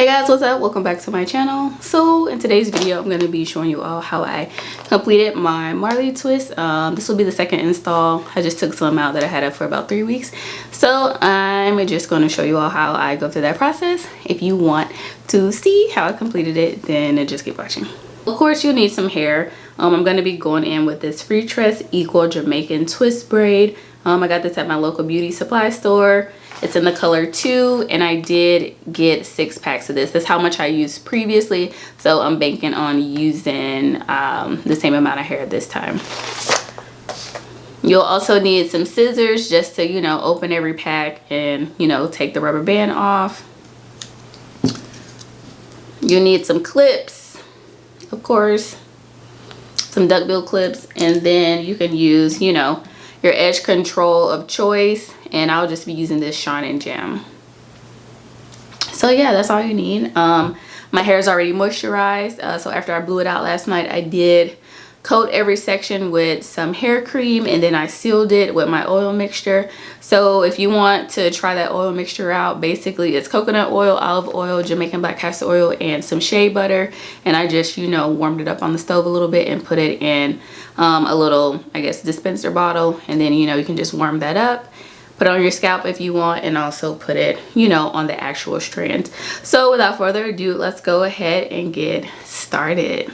Hey guys, what's up? Welcome back to my channel. So in today's video I'm going to be showing you all how I completed my Marley twist. This will be the second install. I just took some out that I had up for about 3 weeks, so I'm just going to show you all how I go through that process. If you want to see how I completed it, then just keep watching. Of course you'll need some hair. I'm going to be going in with this Freetress Equal Jamaican twist braid. I got this at my local beauty supply store. It's in the color 2, and I did get 6 packs of this. That's how much I used previously, so I'm banking on using the same amount of hair this time. You'll also need some scissors just to, you know, open every pack and, you know, take the rubber band off. You'll need some clips, of course, some duckbill clips, and then you can use, you know, your edge control of choice, and I'll just be using this Shine and Jam. So yeah, that's all you need. My hair is already moisturized, so after I blew it out last night, I did coat every section with some hair cream, and then I sealed it with my oil mixture. So if you want to try that oil mixture out, basically it's coconut oil, olive oil, Jamaican black castor oil, and some shea butter, and I just, you know, warmed it up on the stove a little bit and put it in a little, I guess, dispenser bottle, and then, you know, you can just warm that up, put it on your scalp if you want, and also put it, you know, on the actual strand. So without further ado, let's go ahead and get started.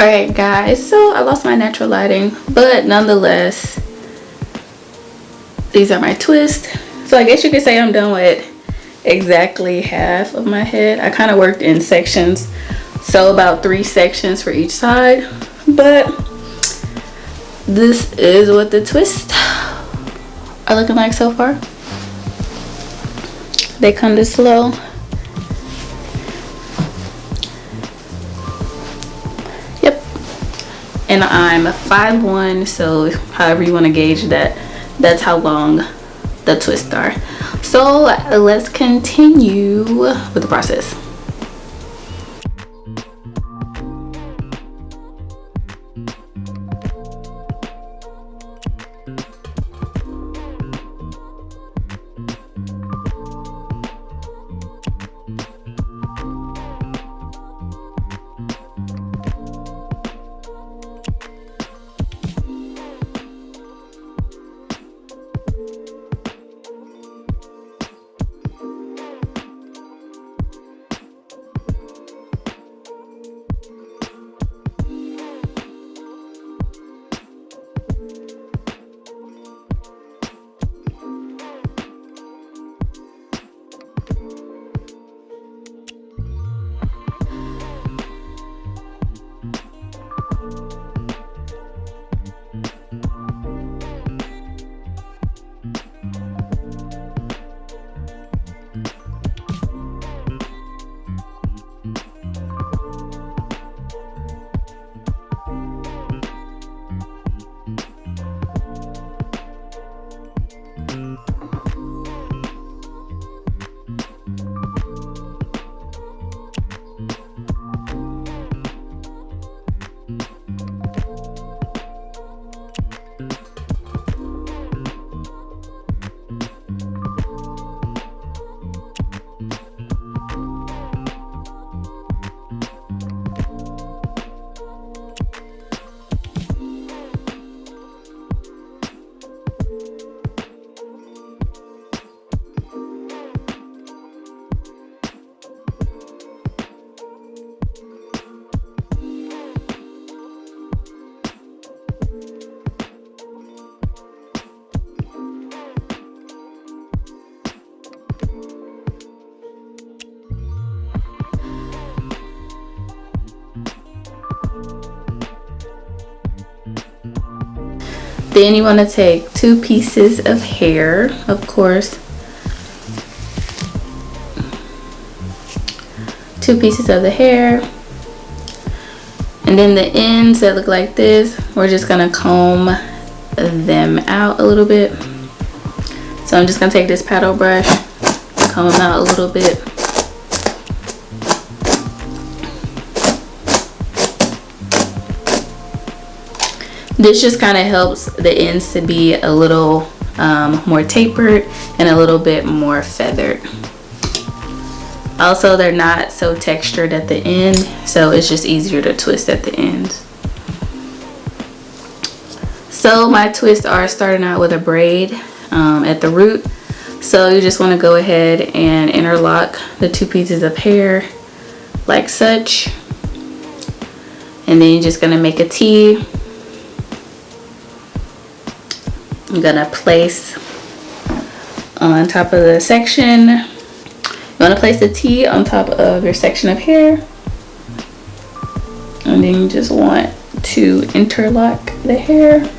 Alright guys, so I lost my natural lighting, but nonetheless, these are my twists. So I guess you could say I'm done with exactly half of my head. I kind of worked in sections, so about 3 sections for each side, but this is what the twists are looking like so far. They come this low. And I'm 5'1", so however you want to gauge that, that's how long the twists are. So let's continue with the process. Then you want to take 2 pieces of hair, of course. 2 pieces of the hair. And then the ends that look like this, we're just gonna comb them out a little bit. So I'm just gonna take this paddle brush, comb them out a little bit. This just kind of helps the ends to be a little more tapered and a little bit more feathered. Also, they're not so textured at the end, so it's just easier to twist at the end. So my twists are starting out with a braid at the root. So you just want to go ahead and interlock the 2 pieces of hair like such. And then you're just going to make a T. I'm going to place on top of the section. You want to place the T on top of your section of hair, and then you just want to interlock the hair.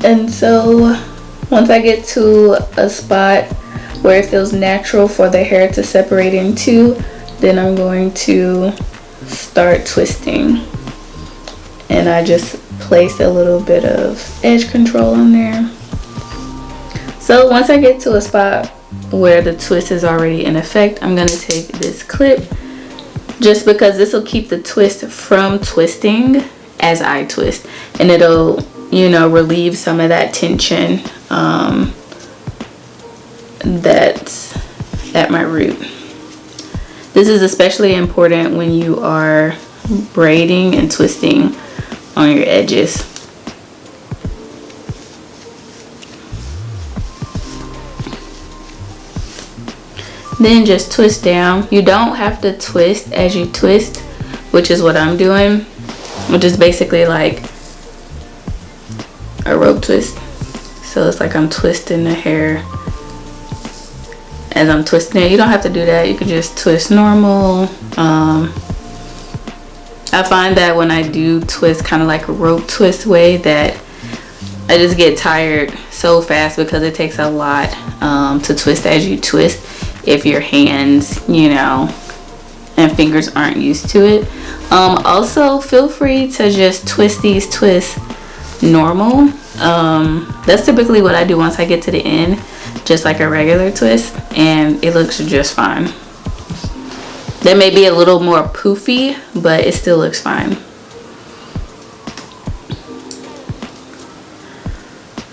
And so once I get to a spot where it feels natural for the hair to separate in 2, then I'm going to start twisting. And I just place a little bit of edge control on there. So once I get to a spot where the twist is already in effect, I'm going to take this clip, just because this will keep the twist from twisting as I twist, and it'll, you know, relieve some of that tension that's at my root. This is especially important when you are braiding and twisting on your edges. Then just twist down. You don't have to twist as you twist, which is what I'm doing, which is basically like a rope twist. So it's like I'm twisting the hair as I'm twisting it. You don't have to do that. You can just twist normal. I find that when I do twist kind of like a rope twist way, that I just get tired so fast because it takes a lot to twist as you twist if your hands, you know, and fingers aren't used to it. Also, feel free to just twist these twists normal. That's typically what I do once I get to the end, just like a regular twist, and it looks just fine. That may be a little more poofy, but it still looks fine.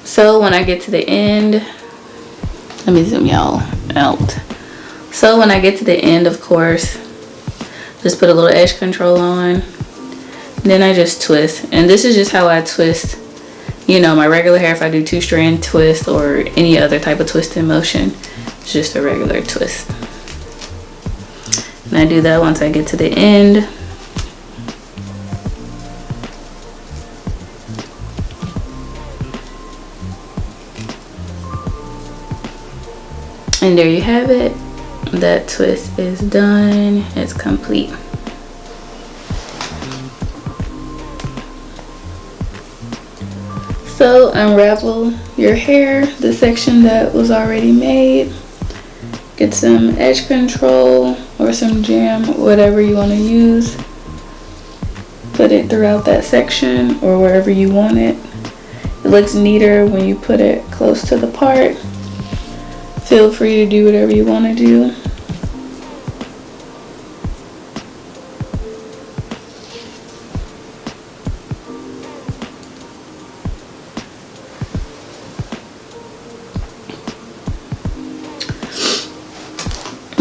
So when I get to the end, let me zoom y'all out. So when I get to the end, of course, just put a little edge control on, then I just twist. And this is just how I twist, you know, my regular hair. If I do 2-strand twist or any other type of twisting motion, it's just a regular twist. And I do that once I get to the end. And there you have it. That twist is done. It's complete. So unravel your hair, the section that was already made. Get some edge control or some jam, whatever you want to use. Put it throughout that section or wherever you want it. It looks neater when you put it close to the part. Feel free to do whatever you want to do.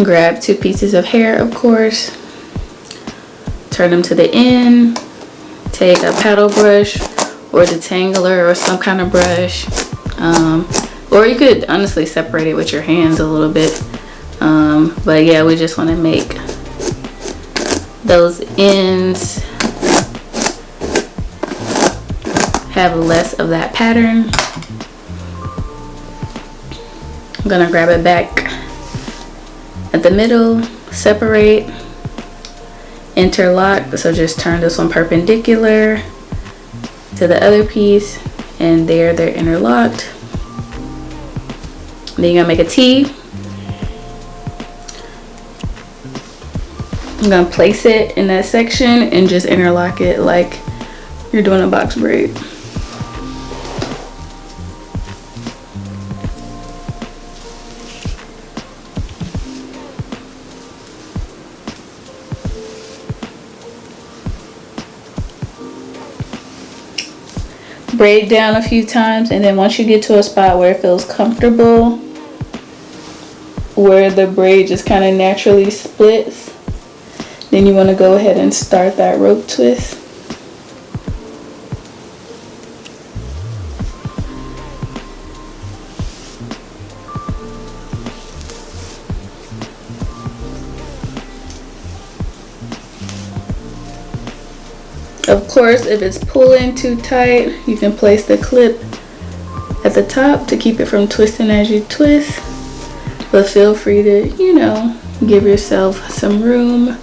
Grab 2 pieces of hair, of course, turn them to the end, take a paddle brush or detangler or some kind of brush, or you could honestly separate it with your hands a little bit, but yeah, we just want to make those ends have less of that pattern. I'm gonna grab it back at the middle, separate, interlock. So just turn this one perpendicular to the other piece, and there they're interlocked. Then you're gonna make a T. I'm gonna place it in that section and just interlock it like you're doing a box braid. Braid down a few times, and then once you get to a spot where it feels comfortable, where the braid just kind of naturally splits, then you want to go ahead and start that rope twist. Of course, if it's pulling too tight, you can place the clip at the top to keep it from twisting as you twist. But feel free to, you know, give yourself some room.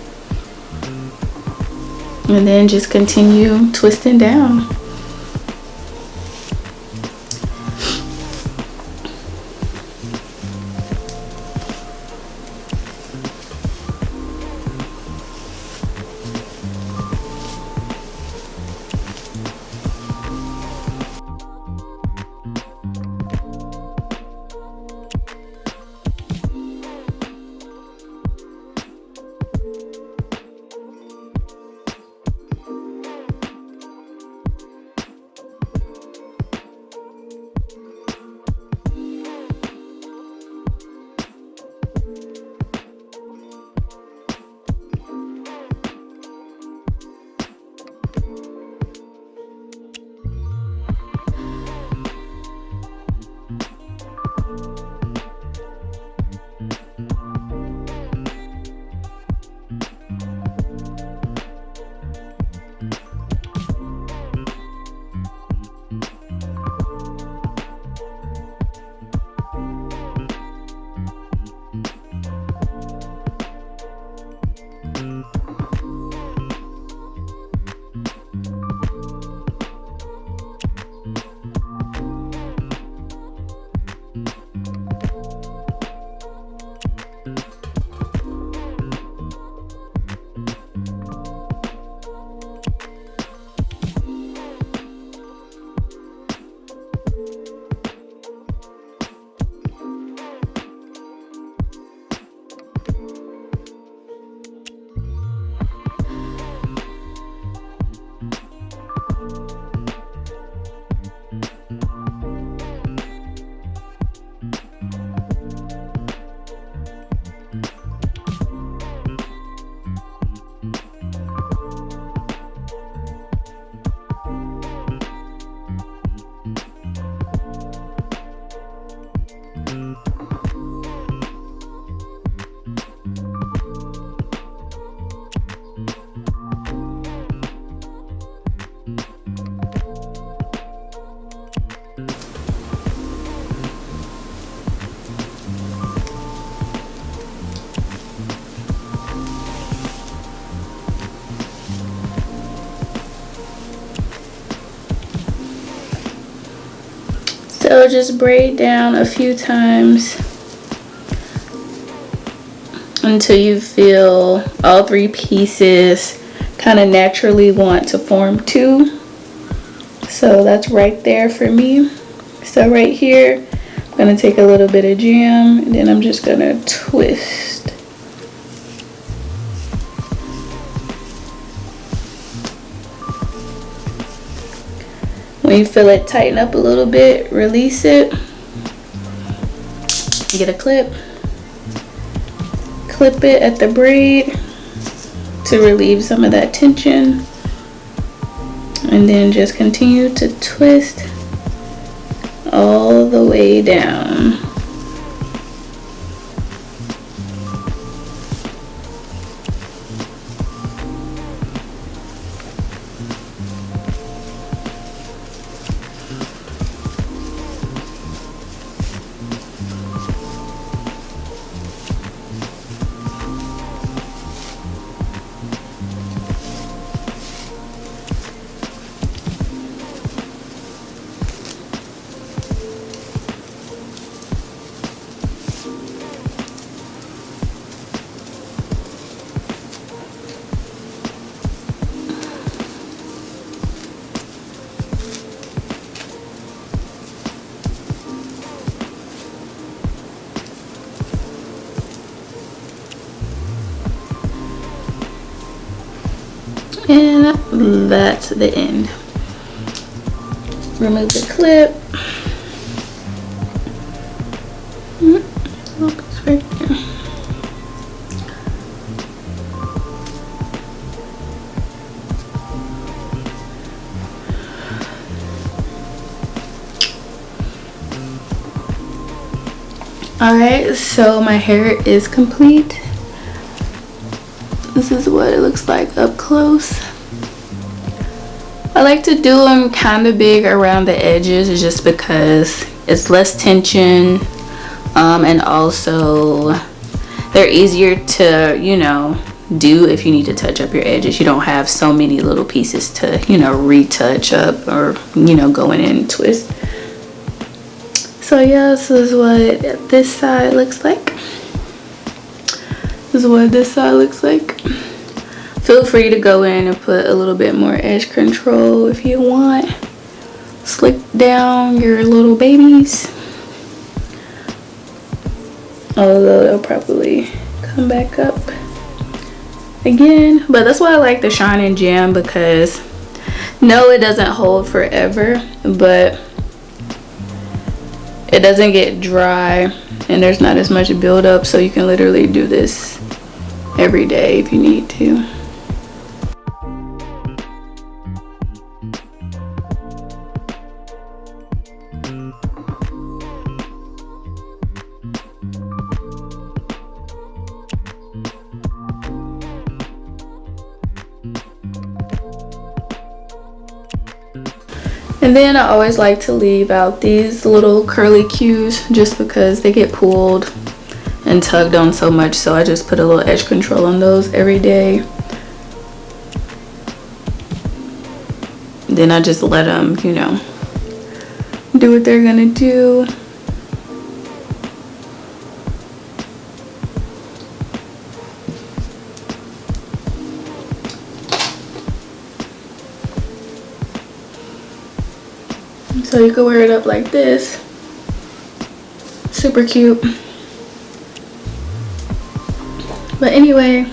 And then just continue twisting down. So just braid down a few times until you feel all three pieces kind of naturally want to form two. So that's right there for me. So right here, I'm gonna take a little bit of jam, and then I'm just gonna twist. When you feel it tighten up a little bit, release it. Get a clip. Clip it at the braid to relieve some of that tension. And then just continue to twist all the way down. And that's the end. Remove the clip. Oh, it's right there. Alright, so my hair is complete. This is what it looks like up close. I like to do them kind of big around the edges just because it's less tension, and also they're easier to, you know, do if you need to touch up your edges. You don't have so many little pieces to, you know, retouch up or, you know, go in and twist. So yeah, this is what this side looks like. This is what this side looks like. Feel free to go in and put a little bit more edge control if you want. Slick down your little babies. Although they'll probably come back up again. But that's why I like the Shine and Jam, because no, it doesn't hold forever, but it doesn't get dry and there's not as much buildup, so you can literally do this every day if you need to. And then I always like to leave out these little curly cues just because they get pulled and tugged on so much, so I just put a little edge control on those every day. Then I just let them, you know, do what they're gonna do. So you can wear it up like this. Super cute. But anyway,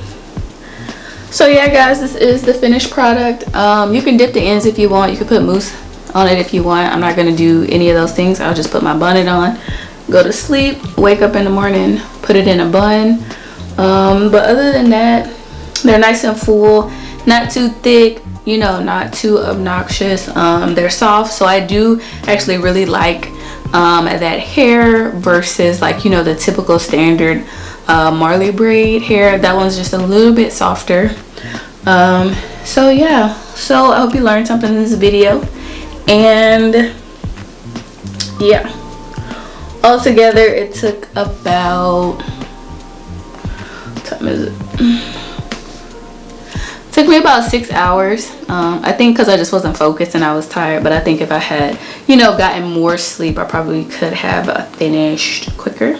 so yeah guys, this is the finished product. You can dip the ends if you want. You can put mousse on it if you want. I'm not going to do any of those things. I'll just put my bonnet on, go to sleep, wake up in the morning, put it in a bun. But other than that, they're nice and full, not too thick, you know, not too obnoxious. They're soft, so I do actually really like that hair versus, like, you know, the typical standard Marley braid hair. That one's just a little bit softer. So yeah, so I hope you learned something in this video. And yeah, altogether it took about, what time is it? Took me about 6 hours. I think because I just wasn't focused and I was tired, but I think if I had, you know, gotten more sleep, I probably could have finished quicker.